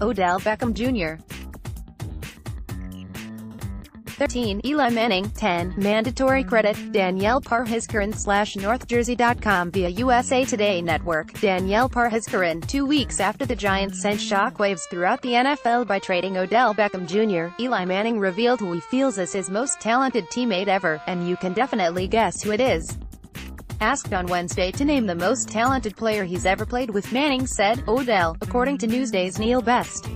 Odell Beckham Jr. 13. Eli Manning. 10. Mandatory credit, Danielle Parhizkaran /NorthJersey.com via USA Today Network. Danielle Parhizkaran. 2 weeks after the Giants sent shockwaves throughout the NFL by trading Odell Beckham Jr., Eli Manning revealed who he feels is his most talented teammate ever, and you can definitely guess who it is. Asked on Wednesday to name the most talented player he's ever played with, Manning said, "Odell," according to Newsday's Neil Best.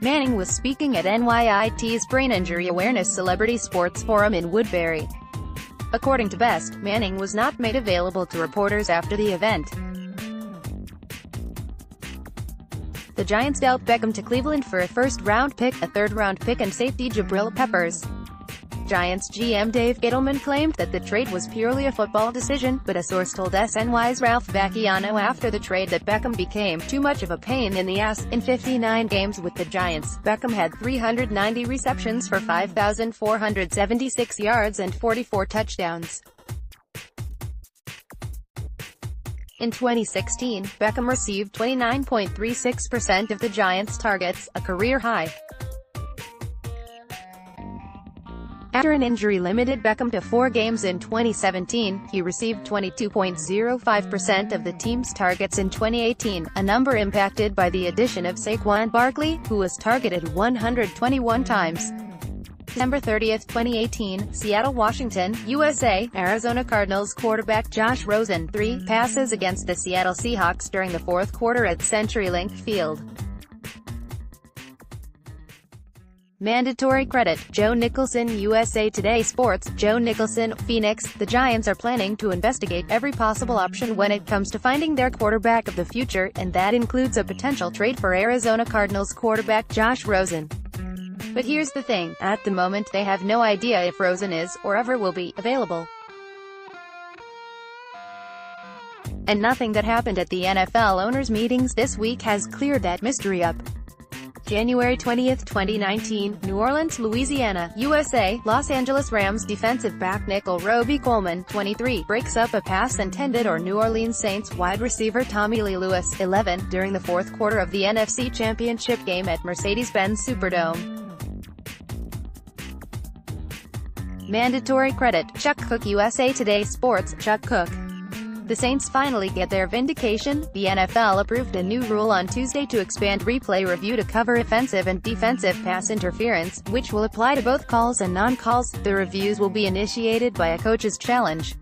Manning was speaking at NYIT's Brain Injury Awareness Celebrity Sports Forum in Woodbury. According to Best, Manning was not made available to reporters after the event. The Giants dealt Beckham to Cleveland for a first-round pick, a third-round pick and safety Jabrill Peppers. Giants GM Dave Gettleman claimed that the trade was purely a football decision, but a source told SNY's Ralph Vacchiano after the trade that Beckham became too much of a pain in the ass. In 59 games with the Giants, Beckham had 390 receptions for 5,476 yards and 44 touchdowns. In 2016, Beckham received 29.36% of the Giants' targets, a career high. After an injury limited Beckham to 4 games in 2017, he received 22.05% of the team's targets in 2018, a number impacted by the addition of Saquon Barkley, who was targeted 121 times. December 30, 2018, Seattle, Washington, USA. Arizona Cardinals quarterback Josh Rosen, 3 passes against the Seattle Seahawks during the fourth quarter at CenturyLink Field. Mandatory credit, Joe Nicholson USA Today Sports. Joe Nicholson, Phoenix. The Giants are planning to investigate every possible option when it comes to finding their quarterback of the future, and that includes a potential trade for Arizona Cardinals quarterback Josh Rosen. But here's the thing, at the moment they have no idea if Rosen is, or ever will be, available. And nothing that happened at the NFL owners' meetings this week has cleared that mystery up. January 20, 2019, New Orleans, Louisiana, USA. Los Angeles Rams defensive back nickel Roby Coleman, 23, breaks up a pass intended for New Orleans Saints wide receiver Tommylee Lewis, 11, during the fourth quarter of the NFC Championship game at Mercedes-Benz Superdome. Mandatory credit, Chuck Cook USA Today Sports. Chuck Cook. The Saints finally get their vindication. The NFL approved a new rule on Tuesday to expand replay review to cover offensive and defensive pass interference, which will apply to both calls and non-calls. The reviews will be initiated by a coach's challenge.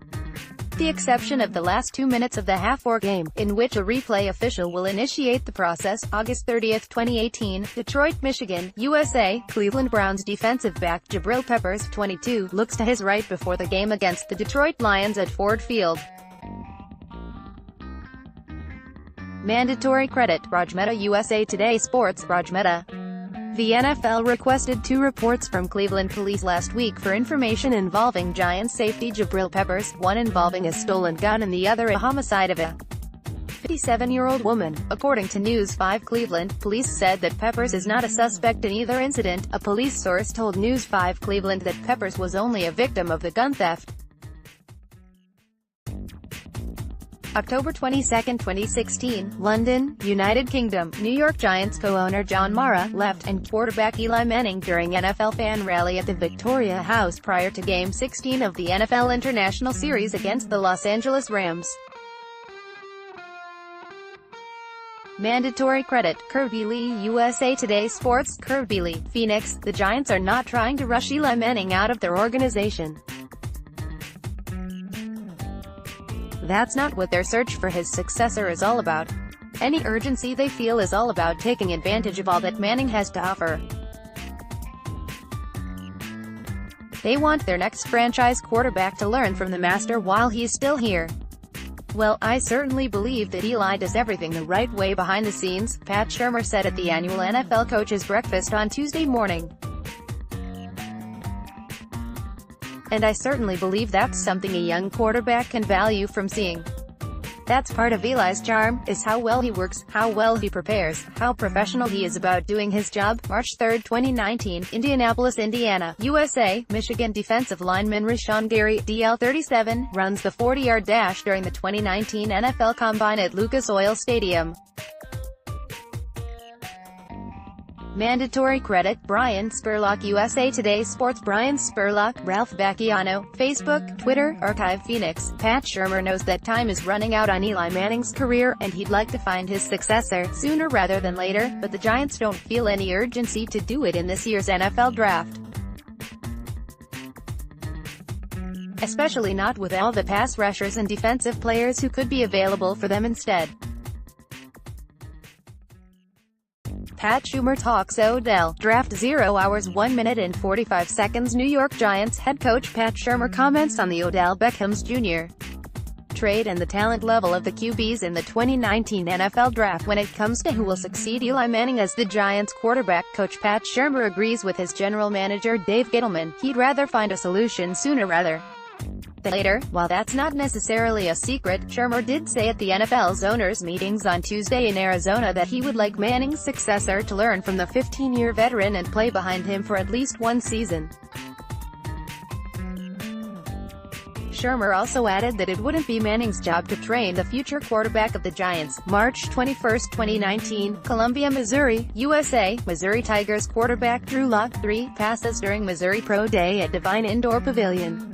The exception of the last 2 minutes of the half-hour game, in which a replay official will initiate the process. August 30, 2018, Detroit, Michigan, USA. Cleveland Browns defensive back Jabrill Peppers, 22, looks to his right before the game against the Detroit Lions at Ford Field. Mandatory credit, Raj Mehta USA Today Sports. Raj Mehta. The NFL requested 2 reports from Cleveland police last week for information involving Giants safety Jabrill Peppers, one involving a stolen gun and the other a homicide of a 57-year-old woman. According to News 5 Cleveland, police said that Peppers is not a suspect in either incident. A police source told News 5 Cleveland that Peppers was only a victim of the gun theft. October 22, 2016, London, United Kingdom. New York Giants co-owner John Mara left, and quarterback Eli Manning during NFL fan rally at the Victoria House prior to Game 16 of the NFL International Series against the Los Angeles Rams. Mandatory credit, Kirby Lee USA Today Sports. Kirby Lee, Phoenix. The Giants are not trying to rush Eli Manning out of their organization. That's not what their search for his successor is all about. Any urgency they feel is all about taking advantage of all that Manning has to offer. They want their next franchise quarterback to learn from the master while he's still here. Well, I certainly believe that Eli does everything the right way behind the scenes, Pat Shurmur said at the annual NFL Coaches Breakfast on Tuesday morning. And I certainly believe that's something a young quarterback can value from seeing. That's part of Eli's charm, is how well he works, how well he prepares, how professional he is about doing his job. March 3, 2019, Indianapolis, Indiana, USA. Michigan defensive lineman Rashawn Gary, DL 37, runs the 40-yard dash during the 2019 NFL Combine at Lucas Oil Stadium. Mandatory credit, Brian Spurlock USA Today Sports Brian Spurlock, Ralph Vacchiano, Facebook, Twitter, Archive Phoenix. Pat Shurmur knows that time is running out on Eli Manning's career, and he'd like to find his successor sooner rather than later, but the Giants don't feel any urgency to do it in this year's NFL Draft. Especially not with all the pass rushers and defensive players who could be available for them instead. Pat Shurmur talks Odell Draft 0 hours 1 minute and 45 seconds. New York Giants head coach Pat Shurmur comments on the Odell Beckham Jr. trade and the talent level of the QBs in the 2019 NFL Draft. When it comes to who will succeed Eli Manning as the Giants quarterback, coach Pat Shurmur agrees with his general manager Dave Gettleman. He'd rather find a solution sooner rather than later. While that's not necessarily a secret, Shurmur did say at the NFL's owners' meetings on Tuesday in Arizona that he would like Manning's successor to learn from the 15-year veteran and play behind him for at least one season. Shurmur also added that it wouldn't be Manning's job to train the future quarterback of the Giants. March 21, 2019, Columbia, Missouri, USA. Missouri Tigers quarterback Drew Lock 3 passes during Missouri Pro Day at Devine Indoor Pavilion.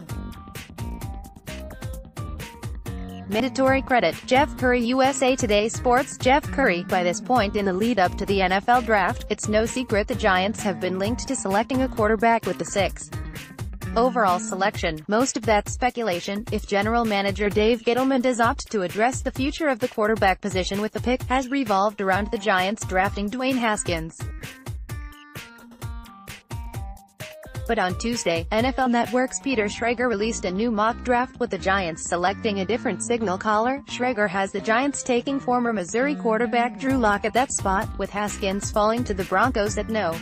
Mandatory credit, Jeff Curry USA Today Sports. Jeff Curry. By this point in the lead-up to the NFL Draft, it's no secret the Giants have been linked to selecting a quarterback with the 6th overall selection. Most of that speculation, if general manager Dave Gettleman does opt to address the future of the quarterback position with the pick, has revolved around the Giants drafting Dwayne Haskins. But on Tuesday, NFL Network's Peter Schrager released a new mock draft with the Giants selecting a different signal caller. Schrager has the Giants taking former Missouri quarterback Drew Lock at that spot, with Haskins falling to the Broncos at no.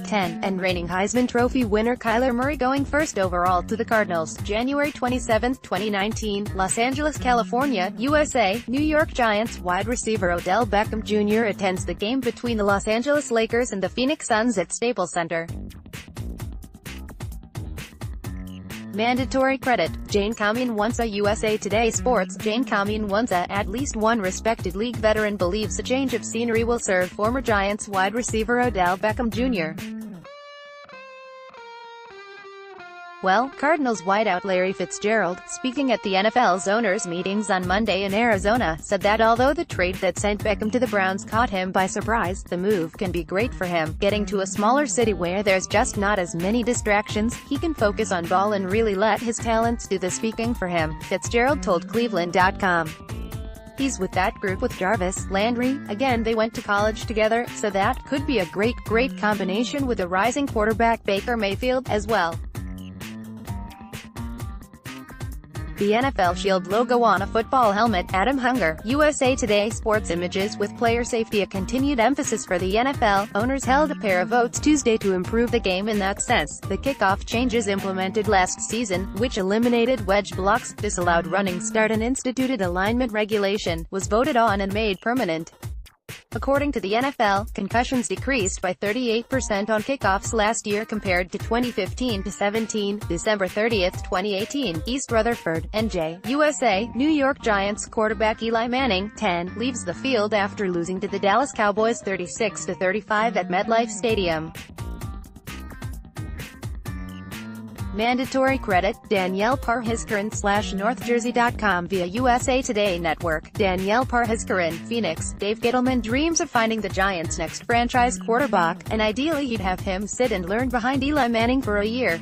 10, and reigning Heisman Trophy winner Kyler Murray going first overall to the Cardinals. January 27, 2019, Los Angeles, California, USA. New York Giants wide receiver Odell Beckham Jr. attends the game between the Los Angeles Lakers and the Phoenix Suns at Staples Center. Mandatory credit, Jane Kamien-Wansa USA Today Sports. Jane Kamien-Wansa, at least one respected league veteran, believes a change of scenery will serve former Giants wide receiver Odell Beckham Jr. Well, Cardinals wideout Larry Fitzgerald, speaking at the NFL's owners' meetings on Monday in Arizona, said that although the trade that sent Beckham to the Browns caught him by surprise, the move can be great for him. Getting to a smaller city where there's just not as many distractions, he can focus on ball and really let his talents do the speaking for him, Fitzgerald told Cleveland.com. He's with that group with Jarvis Landry. Again, they went to college together, so that could be a great combination with a rising quarterback Baker Mayfield, as well. The NFL Shield logo on a football helmet. Adam Hunger, USA Today Sports. Images with player safety a continued emphasis for the NFL. Owners held a pair of votes Tuesday to improve the game in that sense. The kickoff changes implemented last season, which eliminated wedge blocks, disallowed running start and instituted alignment regulation, was voted on and made permanent. According to the NFL, concussions decreased by 38% on kickoffs last year compared to 2015-17. December 30, 2018, East Rutherford, NJ, USA. New York Giants quarterback Eli Manning, 10, leaves the field after losing to the Dallas Cowboys 36-35 at MetLife Stadium. Mandatory credit, Danielle Parhizkaran /NorthJersey.com via USA Today Network. Danielle Parhizkaran, Phoenix. Dave Gettleman dreams of finding the Giants' next franchise quarterback, and ideally he'd have him sit and learn behind Eli Manning for a year.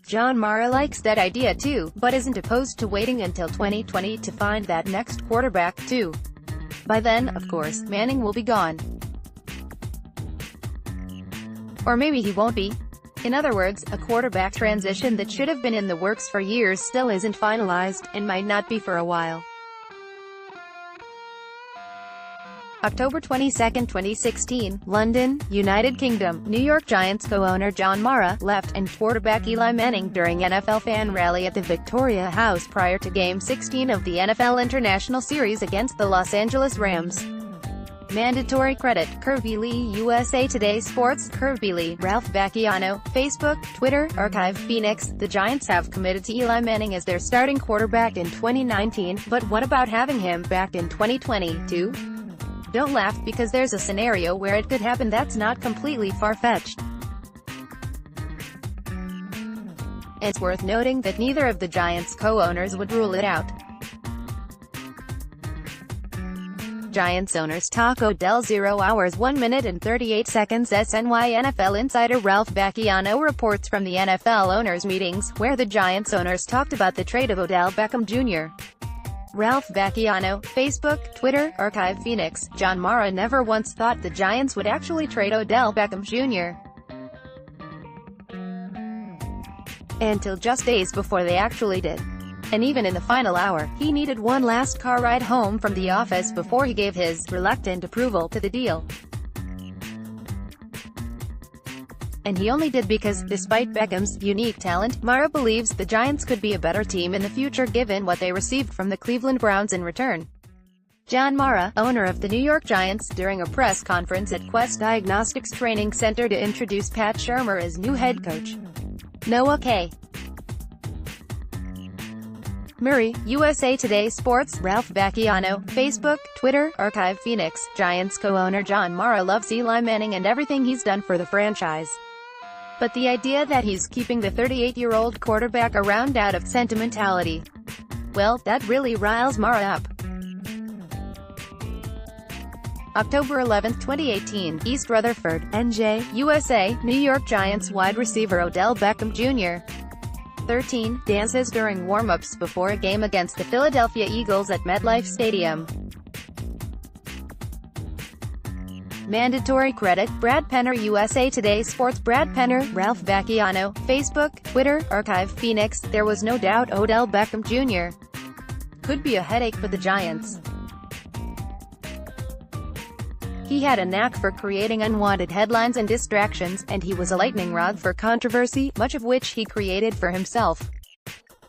John Mara likes that idea too, but isn't opposed to waiting until 2020 to find that next quarterback too. By then, of course, Manning will be gone. Or maybe he won't be. In other words, a quarterback transition that should have been in the works for years still isn't finalized, and might not be for a while. October 22, 2016, London, United Kingdom. New York Giants co-owner John Mara left, and quarterback Eli Manning during NFL fan rally at the Victoria House prior to Game 16 of the NFL International Series against the Los Angeles Rams. Mandatory credit, Tommylee USA Today Sports, Tommylee, Ralph Vacchiano, Facebook, Twitter, Archive Phoenix. The Giants have committed to Eli Manning as their starting quarterback in 2019, but what about having him back in 2022? Don't laugh, because there's a scenario where it could happen that's not completely far-fetched. It's worth noting that neither of the Giants' co-owners would rule it out. Giants owners talk Odell 0 hours 1 minute and 38 seconds. SNY NFL insider Ralph Vacchiano reports from the NFL owners' meetings, where the Giants owners talked about the trade of Odell Beckham Jr. Ralph Vacchiano, Facebook, Twitter, Archive Phoenix. John Mara never once thought the Giants would actually trade Odell Beckham Jr. until just days before they actually did. And even in the final hour, he needed one last car ride home from the office before he gave his reluctant approval to the deal. And he only did because, despite Beckham's unique talent, Mara believes the Giants could be a better team in the future given what they received from the Cleveland Browns in return. John Mara, owner of the New York Giants, during a press conference at Quest Diagnostics Training Center to introduce Pat Shurmur as new head coach. Noah K. Murray, USA Today Sports, Ralph Vacchiano, Facebook, Twitter, Archive Phoenix. Giants co-owner John Mara loves Eli Manning and everything he's done for the franchise. But the idea that he's keeping the 38-year-old quarterback around out of sentimentality, well, that really riles Mara up. October 11, 2018, East Rutherford, NJ, USA. New York Giants wide receiver Odell Beckham Jr. 13, dances during warm-ups before a game against the Philadelphia Eagles at MetLife Stadium. Mandatory credit, Brad Penner USA Today Sports. Brad Penner, Ralph Vacchiano, Facebook, Twitter, Archive Phoenix. There was no doubt Odell Beckham Jr. could be a headache for the Giants. He had a knack for creating unwanted headlines and distractions, and he was a lightning rod for controversy, much of which he created for himself.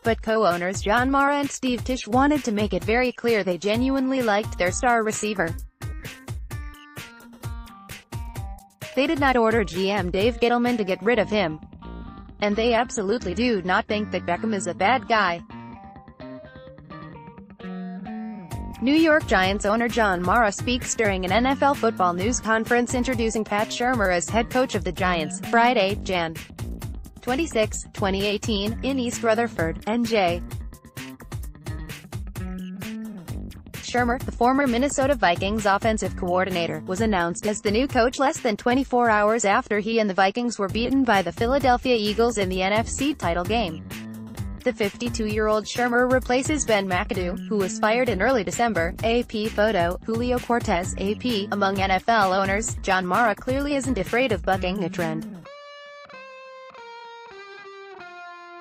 But co-owners John Mara and Steve Tisch wanted to make it very clear they genuinely liked their star receiver. They did not order GM Dave Gettleman to get rid of him. And they absolutely do not think that Beckham is a bad guy. New York Giants owner John Mara speaks during an NFL football news conference introducing Pat Shurmur as head coach of the Giants, Friday, Jan. 26, 2018, in East Rutherford, NJ. Shurmur, the former Minnesota Vikings offensive coordinator, was announced as the new coach less than 24 hours after he and the Vikings were beaten by the Philadelphia Eagles in the NFC title game. The 52-year-old Shurmur replaces Ben McAdoo, who was fired in early December. AP photo, Julio Cortez, AP. Among NFL owners, John Mara clearly isn't afraid of bucking a trend.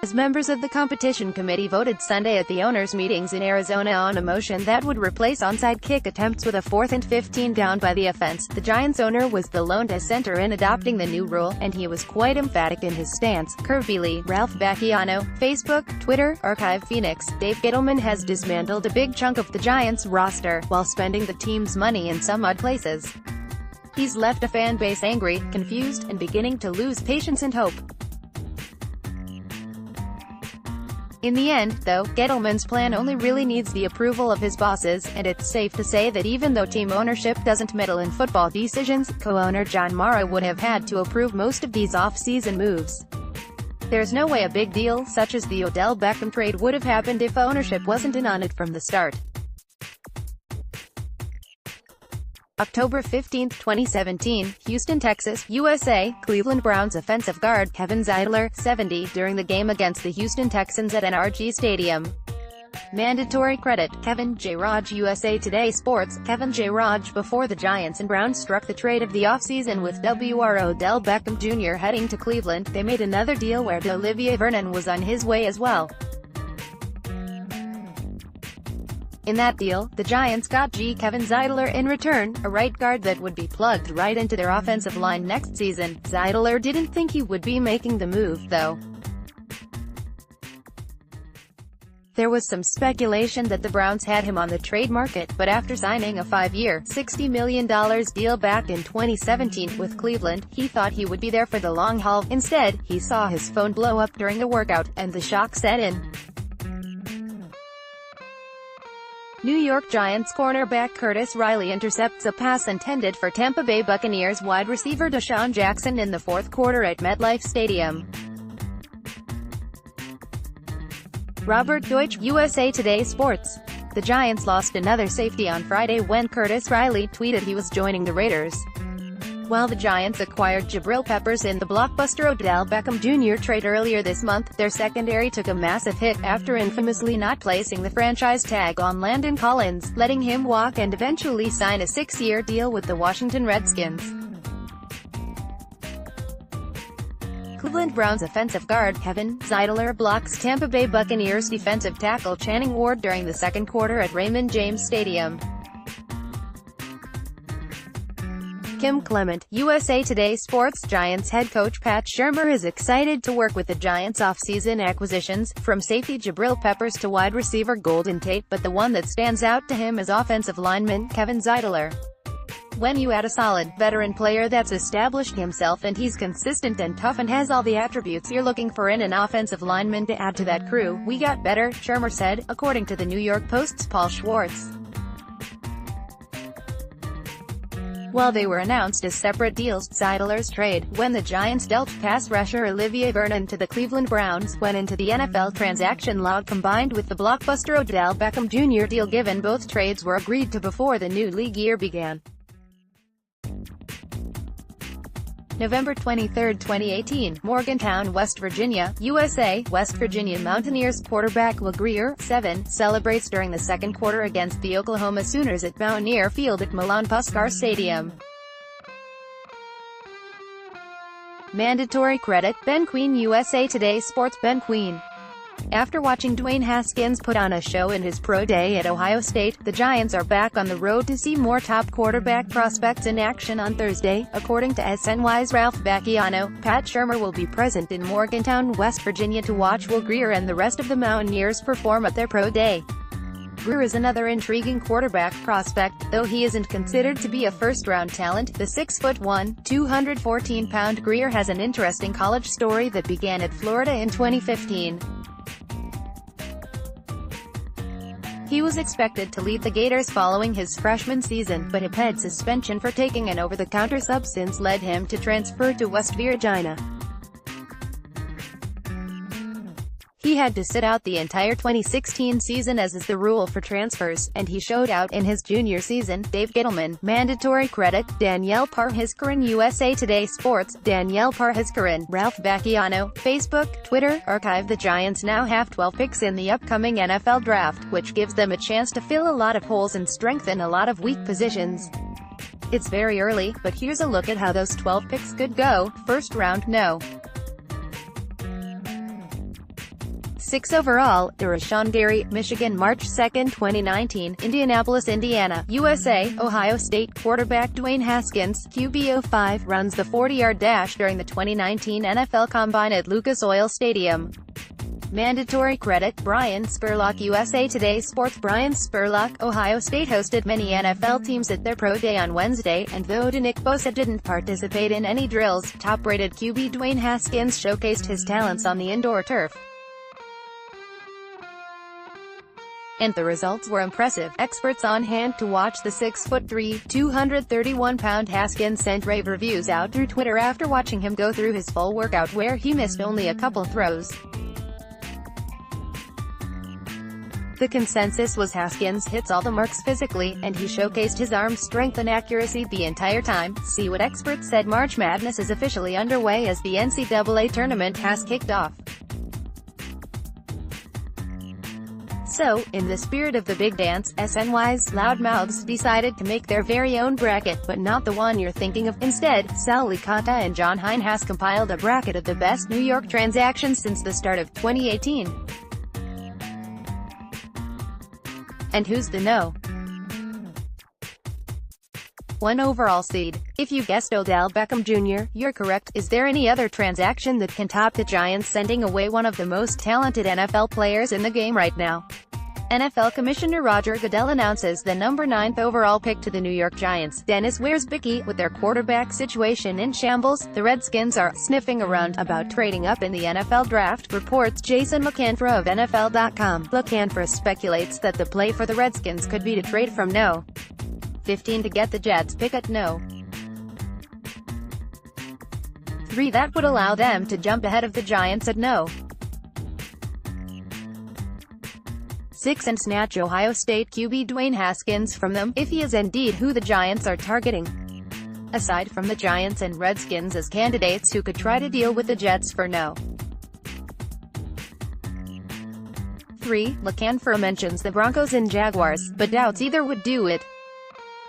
As members of the competition committee voted Sunday at the owners' meetings in Arizona on a motion that would replace onside kick attempts with a 4th and 15 down by the offense, the Giants owner was the lone dissenter in adopting the new rule, and he was quite emphatic in his stance. Tommylee, Ralph Vacchiano, Facebook, Twitter, Archive Phoenix. Dave Gettleman has dismantled a big chunk of the Giants roster, while spending the team's money in some odd places. He's left a fan base angry, confused, and beginning to lose patience and hope. In the end, though, Gettleman's plan only really needs the approval of his bosses, and it's safe to say that even though team ownership doesn't meddle in football decisions, co-owner John Mara would have had to approve most of these off-season moves. There's no way a big deal, such as the Odell Beckham trade, would have happened if ownership wasn't in on it from the start. October 15, 2017, Houston, Texas, USA. Cleveland Browns offensive guard Kevin Zeitler, 70, during the game against the Houston Texans at NRG Stadium. Mandatory credit, Kevin J. Raj USA Today Sports. Kevin J. Raj. Before the Giants and Browns struck the trade of the offseason with Wr. Odell Beckham Jr. heading to Cleveland, they made another deal where Olivier Vernon was on his way as well. In that deal, the Giants got Kevin Zeitler in return, a right guard that would be plugged right into their offensive line next season. Zeitler didn't think he would be making the move, though. There was some speculation that the Browns had him on the trade market, but after signing a 5-year, $60 million deal back in 2017 with Cleveland, he thought he would be there for the long haul. Instead, he saw his phone blow up during a workout, and the shock set in. New York Giants cornerback Curtis Riley intercepts a pass intended for Tampa Bay Buccaneers wide receiver Deshaun Jackson in the fourth quarter at MetLife Stadium. Robert Deutsch, USA Today Sports. The Giants lost another safety on Friday when Curtis Riley tweeted he was joining the Raiders. While the Giants acquired Jabrill Peppers in the blockbuster Odell Beckham Jr. trade earlier this month, their secondary took a massive hit after infamously not placing the franchise tag on Landon Collins, letting him walk and eventually sign a 6-year deal with the Washington Redskins. Cleveland Browns offensive guard Kevin Zeitler blocks Tampa Bay Buccaneers defensive tackle Channing Ward during the second quarter at Raymond James Stadium. Kim Clement, USA Today Sports. Giants head coach Pat Shurmur is excited to work with the Giants' offseason acquisitions, from safety Jabrill Peppers to wide receiver Golden Tate, but the one that stands out to him is offensive lineman Kevin Zeitler. When you add a solid, veteran player that's established himself and he's consistent and tough and has all the attributes you're looking for in an offensive lineman to add to that crew, we got better, Shurmur said, according to the New York Post's Paul Schwartz. While they were announced as separate deals, Zeitler's trade, when the Giants dealt pass rusher Olivier Vernon to the Cleveland Browns, went into the NFL transaction log combined with the blockbuster Odell Beckham Jr. deal, given both trades were agreed to before the new league year began. November 23, 2018, Morgantown, West Virginia, USA. West Virginia Mountaineers quarterback Grier, 7, celebrates during the second quarter against the Oklahoma Sooners at Mountaineer Field at Milan Puskar Stadium. Mandatory credit, Ben Queen, USA Today Sports. Ben Queen. After watching Dwayne Haskins put on a show in his pro day at Ohio State, the Giants are back on the road to see more top quarterback prospects in action on Thursday. According to SNY's Ralph Bacchiano, Pat Shurmur will be present in Morgantown, West Virginia to watch Will Grier and the rest of the Mountaineers perform at their pro day. Grier is another intriguing quarterback prospect, though he isn't considered to be a first-round talent. The 6'1", 214-pound Grier has an interesting college story that began at Florida in 2015. He was expected to lead the Gators following his freshman season, but a PED suspension for taking an over-the-counter substance led him to transfer to West Virginia. He had to sit out the entire 2016 season, as is the rule for transfers, and he showed out in his junior season. Dave Gettleman, mandatory credit, Danielle Parhizkaran, USA Today Sports. Danielle Parhizkaran, Ralph Bacchiano, Facebook, Twitter. Archive. The Giants now have 12 picks in the upcoming NFL Draft, which gives them a chance to fill a lot of holes and strengthen a lot of weak positions. It's very early, but here's a look at how those 12 picks could go. First round, no. 6 overall, Rashawn Gary, Michigan, March 2, 2019, Indianapolis, Indiana, USA. Ohio State quarterback Dwayne Haskins, QB05, runs the 40-yard dash during the 2019 NFL Combine at Lucas Oil Stadium. Mandatory credit, Brian Spurlock, USA Today Sports. Brian Spurlock. Ohio State hosted many NFL teams at their pro day on Wednesday, and though Nick Bosa didn't participate in any drills, top-rated QB Dwayne Haskins showcased his talents on the indoor turf. And the results were impressive. Experts on hand to watch the 6'3", 231-pound Haskins sent rave reviews out through Twitter after watching him go through his full workout, where he missed only a couple throws. The consensus was Haskins hits all the marks physically, and he showcased his arm strength and accuracy the entire time. See what experts said. March Madness is officially underway as the NCAA tournament has kicked off. So, in the spirit of the big dance, SNY's Loudmouths decided to make their very own bracket, but not the one you're thinking of. Instead, Sal Licata and John Hein has compiled a bracket of the best New York transactions since the start of 2018. And who's the know? 1 overall seed. If you guessed Odell Beckham Jr., you're correct. Is there any other transaction that can top the Giants sending away one of the most talented NFL players in the game right now? NFL Commissioner Roger Goodell announces the number 9th overall pick to the New York Giants. Dennis Wersbicky, with their quarterback situation in shambles, the Redskins are sniffing around about trading up in the NFL draft, reports Jason LaCanfora of NFL.com. LaCanfora speculates that the play for the Redskins could be to trade from No. 15 to get the Jets pick at No. 3. That would allow them to jump ahead of the Giants at No. 6 and snatch Ohio State QB Dwayne Haskins from them, if he is indeed who the Giants are targeting. Aside from the Giants and Redskins as candidates who could try to deal with the Jets for No. 3. LaCanfora mentions the Broncos and Jaguars, but doubts either would do it.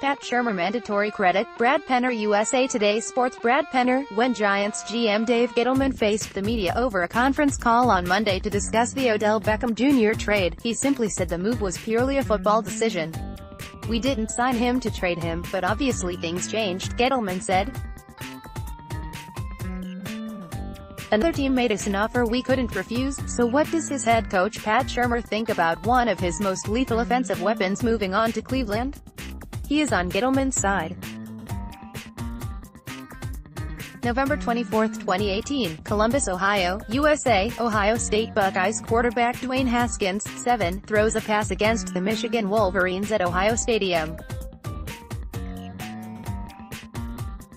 Pat Shurmur mandatory credit, Brad Penner USA Today Sports. Brad Penner, when Giants GM Dave Gettleman faced the media over a conference call on Monday to discuss the Odell Beckham Jr. trade, he simply said the move was purely a football decision. "We didn't sign him to trade him, but obviously things changed," Gettleman said. "Another team made us an offer we couldn't refuse, so what does his head coach Pat Shurmur think about one of his most lethal offensive weapons moving on to Cleveland? He is on Gettleman's side." November 24, 2018, Columbus, Ohio, USA. Ohio State Buckeyes quarterback Dwayne Haskins, 7, throws a pass against the Michigan Wolverines at Ohio Stadium.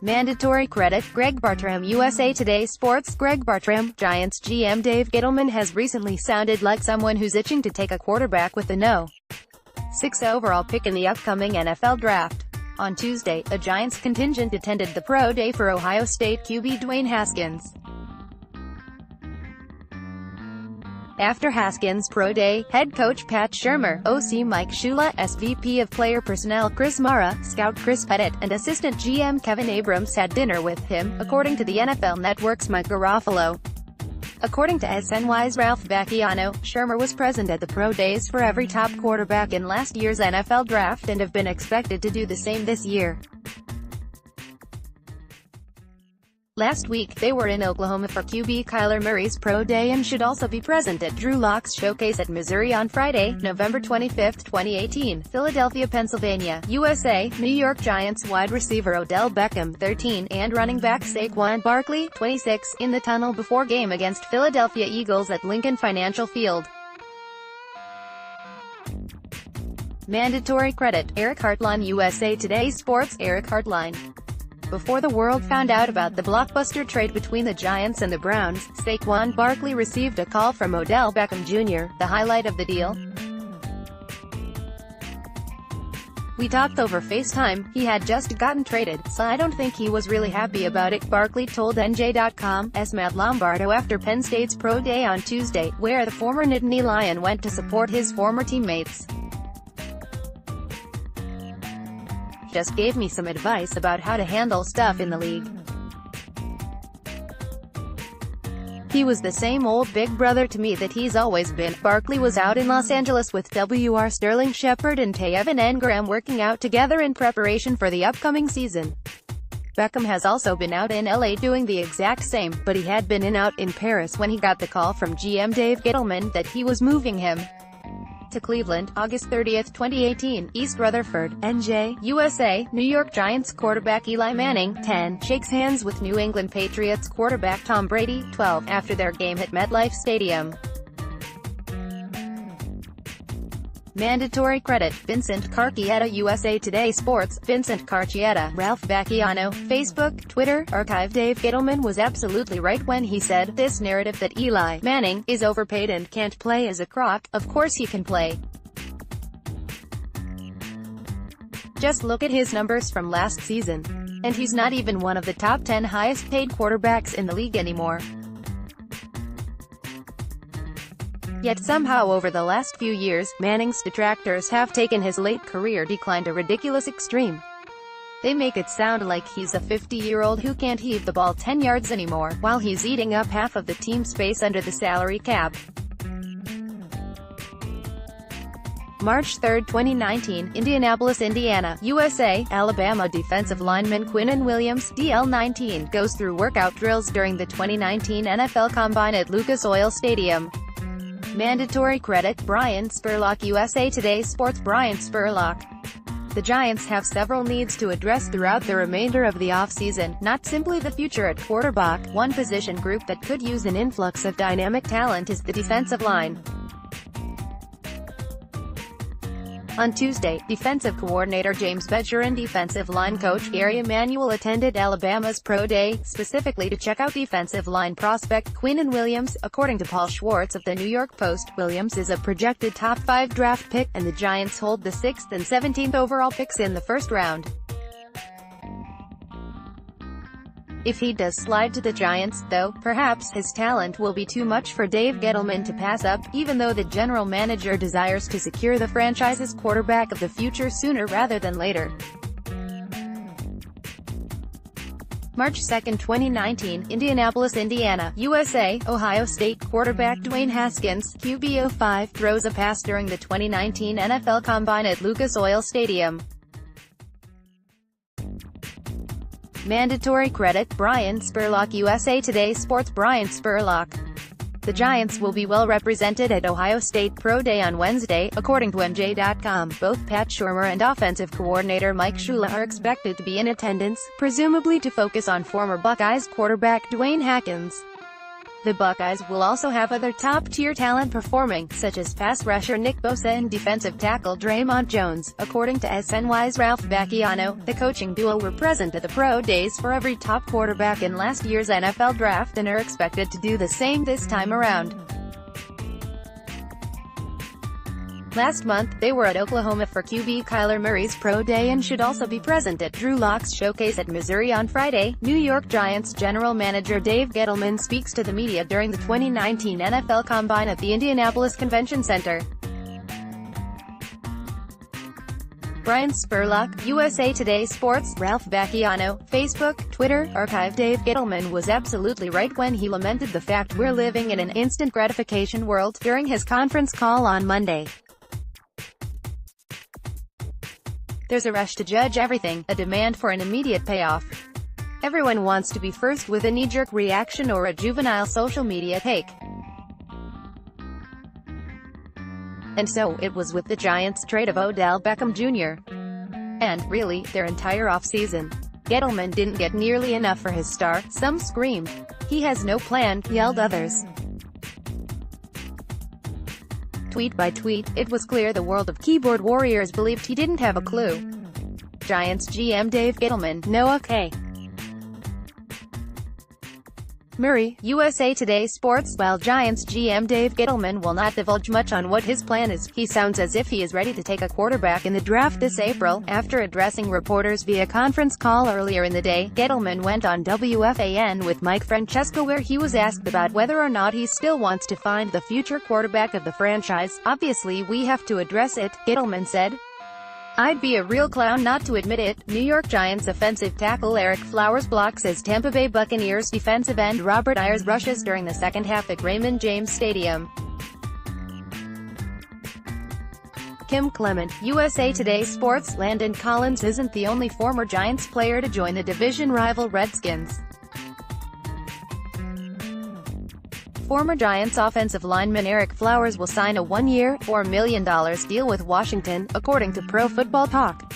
Mandatory credit, Greg Bartram USA Today Sports. Greg Bartram, Giants GM Dave Gettleman has recently sounded like someone who's itching to take a quarterback with the No. 6 overall pick in the upcoming NFL Draft. On Tuesday, a Giants contingent attended the Pro Day for Ohio State QB Dwayne Haskins. After Haskins' Pro Day, head coach Pat Shurmur, OC Mike Shula, SVP of Player Personnel Chris Mara, scout Chris Pettit, and assistant GM Kevin Abrams had dinner with him, according to the NFL Network's Mike Garofalo. According to SNY's Ralph Vacchiano, Shurmur was present at the pro days for every top quarterback in last year's NFL Draft and have been expected to do the same this year. Last week, they were in Oklahoma for QB Kyler Murray's Pro Day and should also be present at Drew Lock's showcase at Missouri on Friday, November 25, 2018. Philadelphia, Pennsylvania, USA. New York Giants wide receiver Odell Beckham, 13, and running back Saquon Barkley, 26, in the tunnel before game against Philadelphia Eagles at Lincoln Financial Field. Mandatory credit, Ereck Hartline USA Today Sports. Ereck Hartline. Before the world found out about the blockbuster trade between the Giants and the Browns, Saquon Barkley received a call from Odell Beckham Jr., the highlight of the deal. "We talked over FaceTime, he had just gotten traded, so I don't think he was really happy about it," Barkley told NJ.com's Matt Lombardo after Penn State's Pro Day on Tuesday, where the former Nittany Lion went to support his former teammates. "Just gave me some advice about how to handle stuff in the league. He was the same old big brother to me that he's always been." Barkley was out in Los Angeles with WR Sterling Shepard and Evan Engram working out together in preparation for the upcoming season. Beckham has also been out in LA doing the exact same, but he had been out in Paris when he got the call from GM Dave Gettleman that he was moving him to Cleveland. August 30, 2018, East Rutherford, NJ, USA. New York Giants quarterback Eli Manning, 10, shakes hands with New England Patriots quarterback Tom Brady, 12, after their game at MetLife Stadium. Mandatory credit, Vincent Carcietta USA Today Sports. Vincent Carcietta, Ralph Vacchiano, Facebook, Twitter, Archive. Dave Gettleman was absolutely right when he said, "This narrative that Eli Manning is overpaid and can't play as a crock, of course he can play. Just look at his numbers from last season. And he's not even one of the top 10 highest paid quarterbacks in the league anymore." Yet somehow over the last few years, Manning's detractors have taken his late career decline to ridiculous extreme. They make it sound like he's a 50-year-old who can't heave the ball 10 yards anymore, while he's eating up half of the team space under the salary cap. March 3, 2019, Indianapolis, Indiana, USA. Alabama defensive lineman Quinnen Williams, DL19, goes through workout drills during the 2019 NFL Combine at Lucas Oil Stadium. Mandatory credit, Brian Spurlock, USA Today Sports. Brian Spurlock. The Giants have several needs to address throughout the remainder of the offseason, not simply the future at quarterback. One position group that could use an influx of dynamic talent is the defensive line. On Tuesday, defensive coordinator James Bettcher and defensive line coach Gary Emanuel attended Alabama's Pro Day, specifically to check out defensive line prospect Quinnen Williams. According to Paul Schwartz of the New York Post, Williams is a projected top 5 draft pick, and the Giants hold the 6th and 17th overall picks in the first round. If he does slide to the Giants, though, perhaps his talent will be too much for Dave Gettleman to pass up, even though the general manager desires to secure the franchise's quarterback of the future sooner rather than later. March 2, 2019, Indianapolis, Indiana, USA. Ohio State quarterback Dwayne Haskins, QB05, throws a pass during the 2019 NFL Combine at Lucas Oil Stadium. Mandatory credit, Brian Spurlock, USA Today Sports. Brian Spurlock. The Giants will be well represented at Ohio State Pro Day on Wednesday, according to MJ.com. Both Pat Shurmur and offensive coordinator Mike Shula are expected to be in attendance, presumably to focus on former Buckeyes quarterback Dwayne Haskins. The Buckeyes will also have other top-tier talent performing, such as pass rusher Nick Bosa and defensive tackle Draymond Jones. According to SNY's Ralph Vacchiano, the coaching duo were present at the pro days for every top quarterback in last year's NFL draft and are expected to do the same this time around. Last month, they were at Oklahoma for QB Kyler Murray's Pro Day and should also be present at Drew Lock's showcase at Missouri on Friday. New York Giants general manager Dave Gettleman speaks to the media during the 2019 NFL Combine at the Indianapolis Convention Center. Brian Spurlock, USA Today Sports. Ralph Vacchiano, Facebook, Twitter, Archive. Dave Gettleman was absolutely right when he lamented the fact we're living in an instant gratification world during his conference call on Monday. There's a rush to judge everything, a demand for an immediate payoff. Everyone wants to be first with a knee-jerk reaction or a juvenile social media take. And so, it was with the Giants' trade of Odell Beckham Jr. And, really, their entire offseason. Gettleman didn't get nearly enough for his star, some screamed. He has no plan, yelled others. Tweet by tweet, it was clear the world of keyboard warriors believed he didn't have a clue. Giants GM Dave Gettleman, Noah K. Murray, USA Today Sports. While Giants GM Dave Gettleman will not divulge much on what his plan is, he sounds as if he is ready to take a quarterback in the draft this April. After addressing reporters via conference call earlier in the day, Gettleman went on WFAN with Mike Francesco where he was asked about whether or not he still wants to find the future quarterback of the franchise. Obviously we have to address it, Gettleman said. I'd be a real clown not to admit it. New York Giants offensive tackle Ereck Flowers blocks as Tampa Bay Buccaneers defensive end Robert Ayers rushes during the second half at Raymond James Stadium. Kim Clement, USA Today Sports. Landon Collins isn't the only former Giants player to join the division rival Redskins. Former Giants offensive lineman Ereck Flowers will sign a one-year, $4 million deal with Washington, according to Pro Football Talk.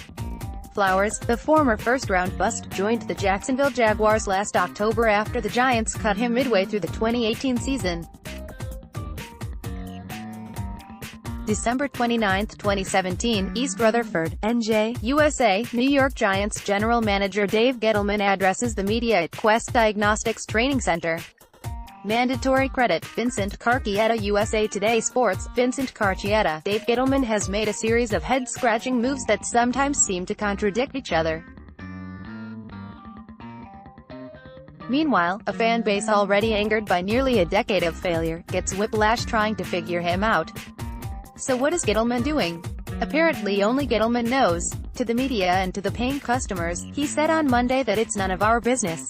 Flowers, the former first-round bust, joined the Jacksonville Jaguars last October after the Giants cut him midway through the 2018 season. December 29, 2017, East Rutherford, NJ, USA. New York Giants general manager Dave Gettleman addresses the media at Quest Diagnostics Training Center. Mandatory credit, Vincent Carchietta, USA Today Sports. Vincent Carchietta. Dave Gettleman has made a series of head-scratching moves that sometimes seem to contradict each other. Meanwhile, a fan base already angered by nearly a decade of failure gets whiplash trying to figure him out. So what is Gettleman doing? Apparently only Gettleman knows. To the media and to the paying customers, he said on Monday that it's none of our business.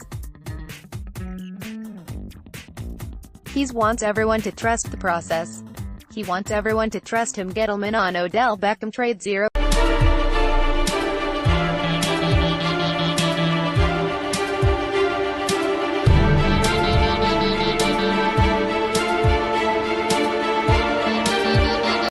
He wants everyone to trust the process. He wants everyone to trust him. Gettleman on Odell Beckham trade 0.